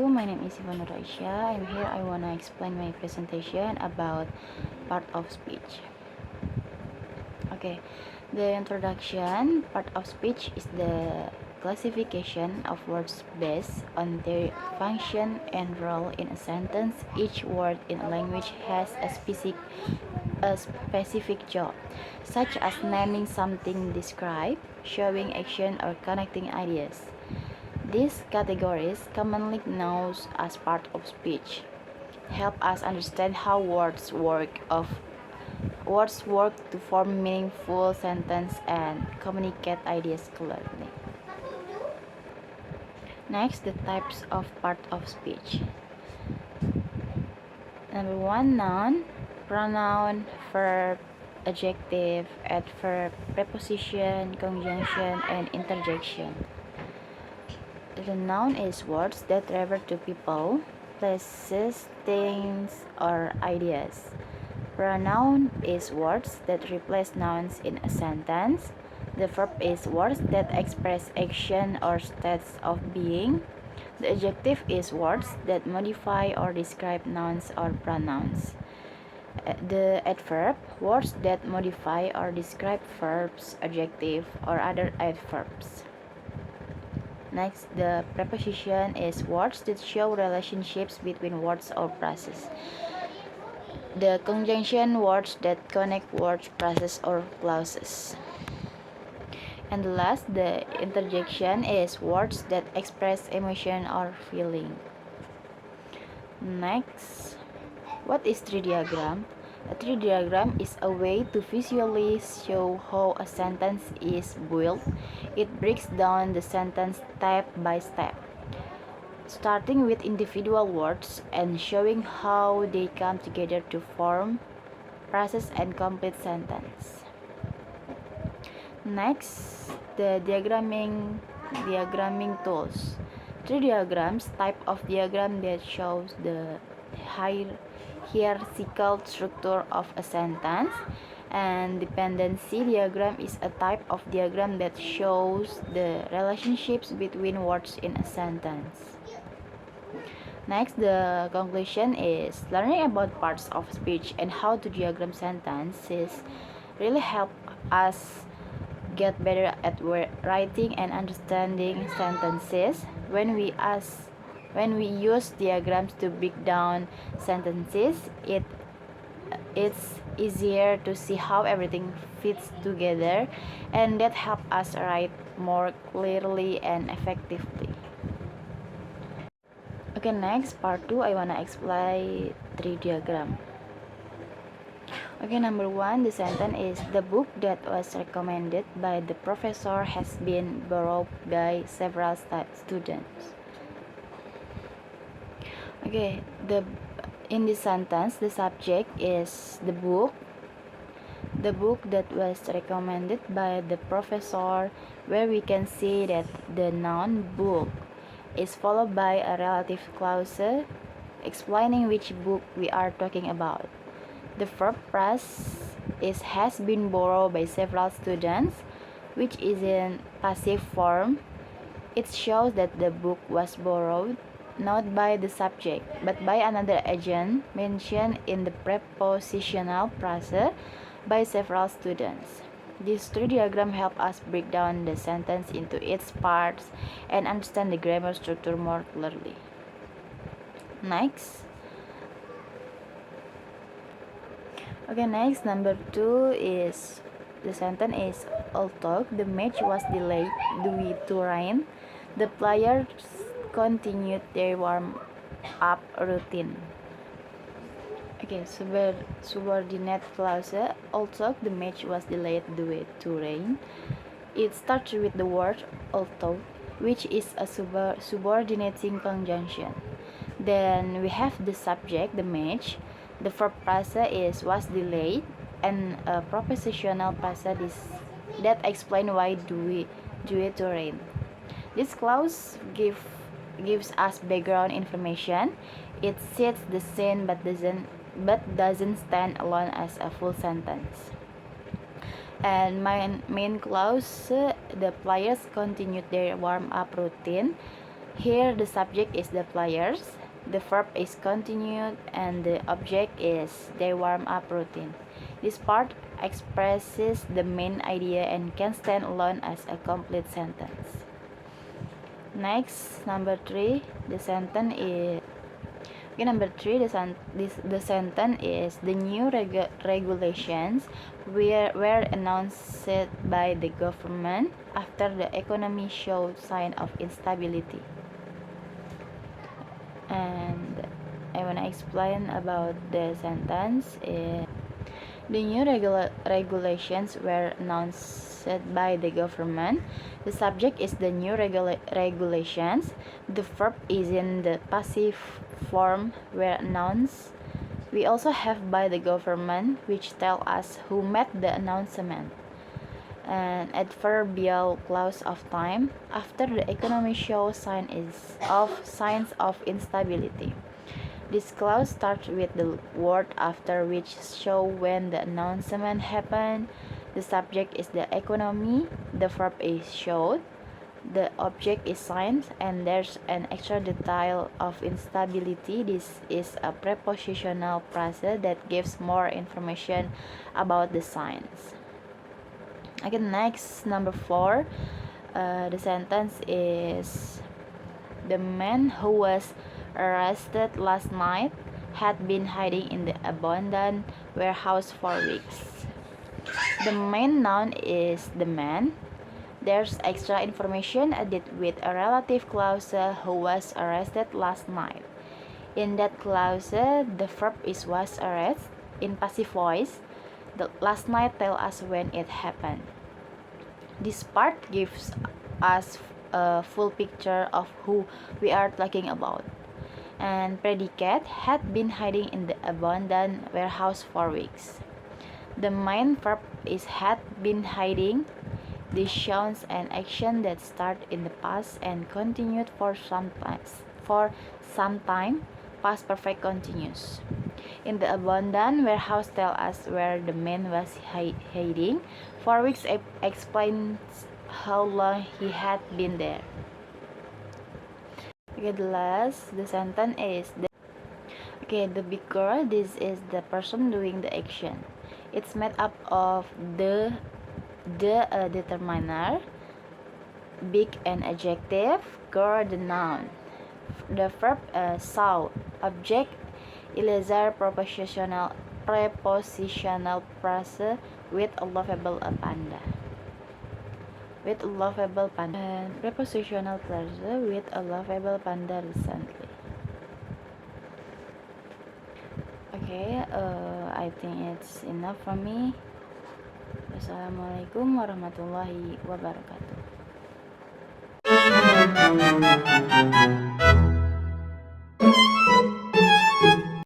my name is Ivana Raisya, and here I wanna explain my presentation about part of speech. Okay, the introduction. Part of speech is the classification of words based on their function and role in a sentence. Each word in a language has a specific job, such as naming something, describe, showing action, or connecting ideas. These categories, commonly known as part of speech, help us understand how words work to form meaningful sentences and communicate ideas clearly. Next, the types of part of speech. Number 1, noun, pronoun, verb, adjective, adverb, preposition, conjunction, and interjection. The noun is words that refer to people, places, things, or ideas. Pronoun is words that replace nouns in a sentence. The verb is words that express action or states of being. The adjective is words that modify or describe nouns or pronouns. The adverb, words that modify or describe verbs, adjective, or other adverbs. Next, the preposition is words that show relationships between words or phrases. The conjunction, words that connect words, phrases, or clauses. And the last, the interjection is words that express emotion or feeling. Next, what is tree diagram? A tree diagram is a way to visually show how a sentence is built. It breaks down the sentence step by step, starting with individual words and showing how they come together to form phrases and complete sentence. Next, the diagramming tools. Tree diagrams, type of diagram that shows the hierarchical structure of a sentence, and dependency diagram is a type of diagram that shows the relationships between words in a sentence. Next, the conclusion is learning about parts of speech and how to diagram sentences really help us get better at writing and understanding sentences. When we use diagrams to break down sentences, it's easier to see how everything fits together, and that helps us write more clearly and effectively. Okay, next part 2, I wanna explain tree diagram. Okay, number 1, the sentence is the book that was recommended by the professor has been borrowed by several students. Okay, in this sentence, the subject is the book that was recommended by the professor, where we can see that the noun book is followed by a relative clause explaining which book we are talking about. The verb phrase has been borrowed by several students, which is in passive form. It shows that the book was borrowed not by the subject but by another agent mentioned in the prepositional phrase by several students. This tree diagram helps us break down the sentence into its parts and understand the grammar structure more clearly. Next, number 2 is the sentence is although the match was delayed due to rain, the players continued their warm-up routine. Okay, subordinate clause. Although the match was delayed due to rain. It starts with the word although, which is a subordinating conjunction. Then we have the subject, the match. The verb phrase is was delayed, and a prepositional phrase that explain why due to rain. This clause gives us background information. It sets the scene but doesn't stand alone as a full sentence. And main clause, the players continued their warm-up routine. Here the subject is the players, the verb is continued, and the object is their warm-up routine. This part expresses the main idea and can stand alone as a complete sentence. Next, number 3, the sentence is the sentence is the new regulations were announced by the government after the economy showed sign of instability. And I want to explain about the sentence. The new regulations were announced by the government. The subject is the new regulations. The verb is in the passive form were announced. We also have by the government, which tell us who made the announcement. An adverbial clause of time after the economy shows signs of instability. This clause starts with the word after which show when the announcement happened. The subject is the economy, the verb is showed, the object is signs, and there's an extra detail of instability. This is a prepositional phrase that gives more information about the signs. Okay, next, number 4, the sentence is the man who was arrested last night had been hiding in the abandoned warehouse for weeks. The main noun is the man. There's extra information added with a relative clause who was arrested last night. In that clause, the verb is was arrested in passive voice. The last night tell us when it happened. This part gives us a full picture of who we are talking about. And predicate had been hiding in the abandoned warehouse for weeks. The main verb is had been hiding. This shows an action that started in the past and continued for some time. Past perfect continuous. In the abandoned warehouse tell us where the man was hiding. For weeks explains how long he had been there. Okay, the sentence is the big girl. This is the person doing the action. It's made up of the determiner, big an adjective, girl the noun, the verb saw, object Eliezer prepositional phrase with a lovable panda. With a lovable panda. And prepositional phrase with a lovable panda recently. Okay, I think it's enough for me. Wassalamualaikum warahmatullahi wabarakatuh.